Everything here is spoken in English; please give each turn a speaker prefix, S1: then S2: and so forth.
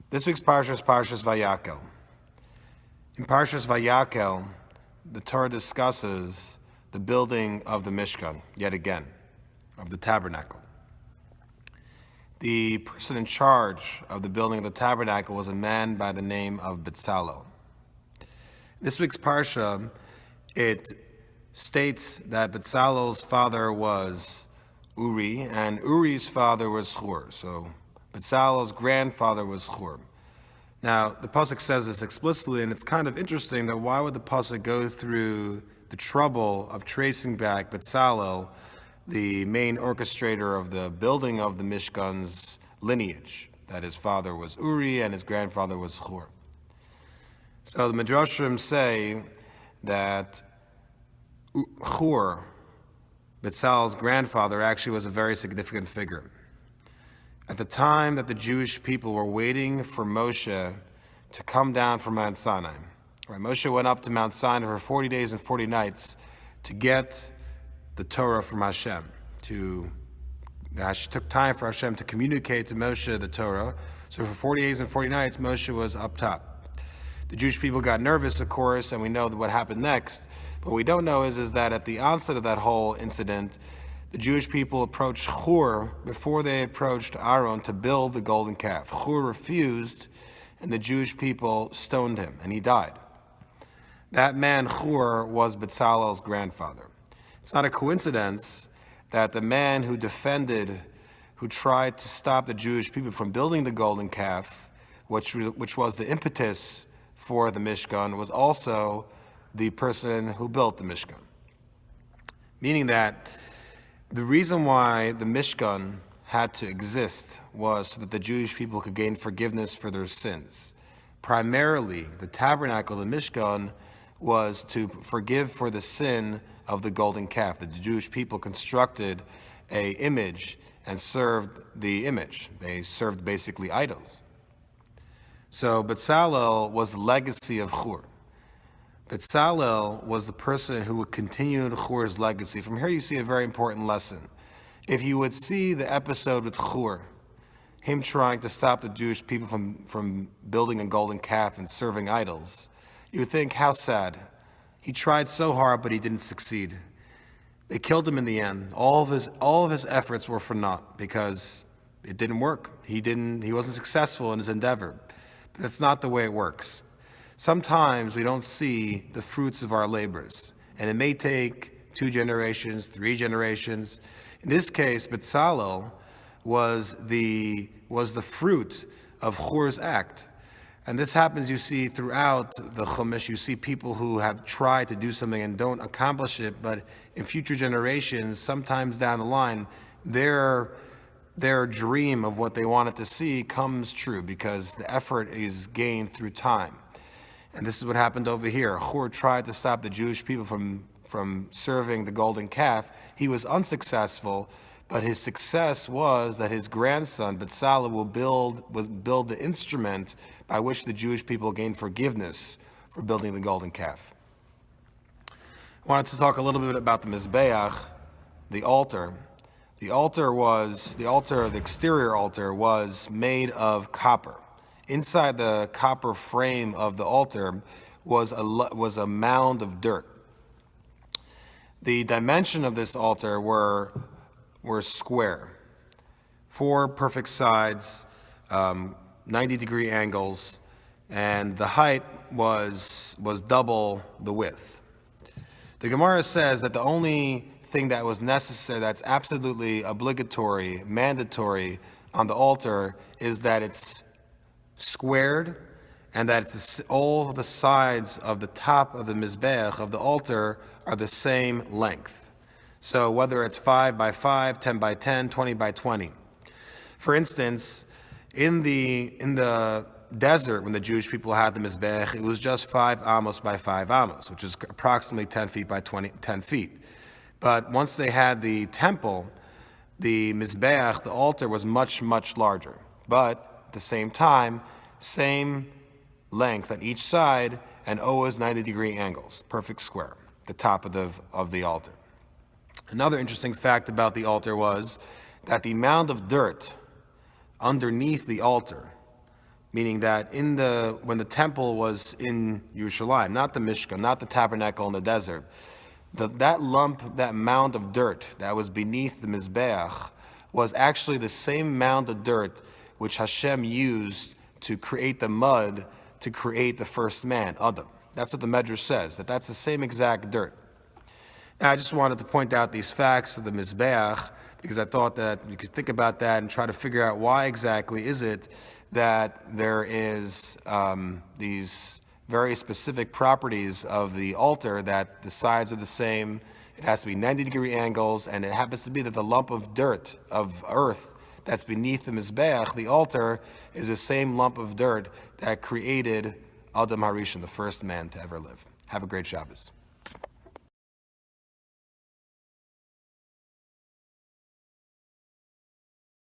S1: This week's Parsha is Parshas Vayakhel. In Parshas Vayakhel, the Torah discusses the building of the Mishkan, yet again, of the tabernacle. The person in charge of the building of the tabernacle was a man by the name of Bezalel. This week's Parsha, it states that Bezalel's father was Uri, and Uri's father was Hur. So Bezalel's grandfather was Hur. Now, the pasuk says this explicitly, and it's kind of interesting that why would the pasuk go through the trouble of tracing back Bezalel, the main orchestrator of the building of the Mishkan's lineage, that his father was Uri and his grandfather was Hur. So the Midrashim say that Hur, Bezalel's grandfather, actually was a very significant figure. At the time that the Jewish people were waiting for Moshe to come down from Mount Sinai, right? Moshe went up to Mount Sinai for 40 days and 40 nights to get the Torah from Hashem. It took time for Hashem to communicate to Moshe the Torah. So for 40 days and 40 nights, Moshe was up top. The Jewish people got nervous, of course, and we know what happened next. But what we don't know is that at the onset of that whole incident, the Jewish people approached Hur before they approached Aaron to build the golden calf. Hur refused, and the Jewish people stoned him, and he died. That man, Hur, was Bezalel's grandfather. It's not a coincidence that the man who tried to stop the Jewish people from building the golden calf, which was the impetus for the Mishkan, was also the person who built the Mishkan. Meaning that the reason why the Mishkan had to exist was so that the Jewish people could gain forgiveness for their sins. Primarily, the tabernacle, the Mishkan, was to forgive for the sin of the golden calf. The Jewish people constructed an image and served the image. They served basically idols. So Bezalel was the legacy of Hur. Bezalel was the person who would continue Hur's legacy. From here you see a very important lesson. If you would see the episode with Hur, him trying to stop the Jewish people from building a golden calf and serving idols, you would think, how sad. He tried so hard, but he didn't succeed. They killed him in the end. All of his efforts were for naught because it didn't work. He wasn't successful in his endeavor. But that's not the way it works. Sometimes we don't see the fruits of our labors, and it may take 2 generations, 3 generations. In this case, Bezalel was the fruit of Hur's act. And this happens, you see, throughout the Chumash. You see people who have tried to do something and don't accomplish it, but in future generations, sometimes down the line, their dream of what they wanted to see comes true because the effort is gained through time. And this is what happened over here. Hur tried to stop the Jewish people from serving the golden calf. He was unsuccessful, but his success was that his grandson, Bezalel, would build the instrument by which the Jewish people gained forgiveness for building the golden calf. I wanted to talk a little bit about the Mizbeach, the altar. The exterior altar was made of copper. Inside the copper frame of the altar was a mound of dirt. The dimension of this altar were square, 4 perfect sides, 90-degree angles, and the height was double the width. The Gemara says that the only thing that was necessary, that's absolutely obligatory, mandatory on the altar, is that it's squared, and that all the sides of the top of the Mizbeach, of the altar, are the same length. So whether it's 5 by 5, 10 by 10, 20 by 20. For instance, in the desert, when the Jewish people had the Mizbeach, it was just 5 amos by 5 amos, which is approximately 10 feet by 10 feet. But once they had the temple, the Mizbeach, the altar, was much, much larger. But at the same time, same length on each side, and always 90-degree angles, perfect square, the top of the altar. Another interesting fact about the altar was that the mound of dirt underneath the altar meaning that when the temple was in Yerushalayim, not the Mishkan, not the tabernacle in the desert, that mound of dirt that was beneath the Mizbeach was actually the same mound of dirt which Hashem used to create the mud to create the first man, Adam. That's what the Medrash says, that's the same exact dirt. Now, I just wanted to point out these facts of the Mizbeach because I thought that you could think about that and try to figure out why exactly is it that there is these very specific properties of the altar, that the sides are the same, it has to be 90-degree angles, and it happens to be that the lump of dirt, of earth, that's beneath the Mizbeach, the altar, is the same lump of dirt that created Adam Harishon, the first man to ever live. Have a great Shabbos.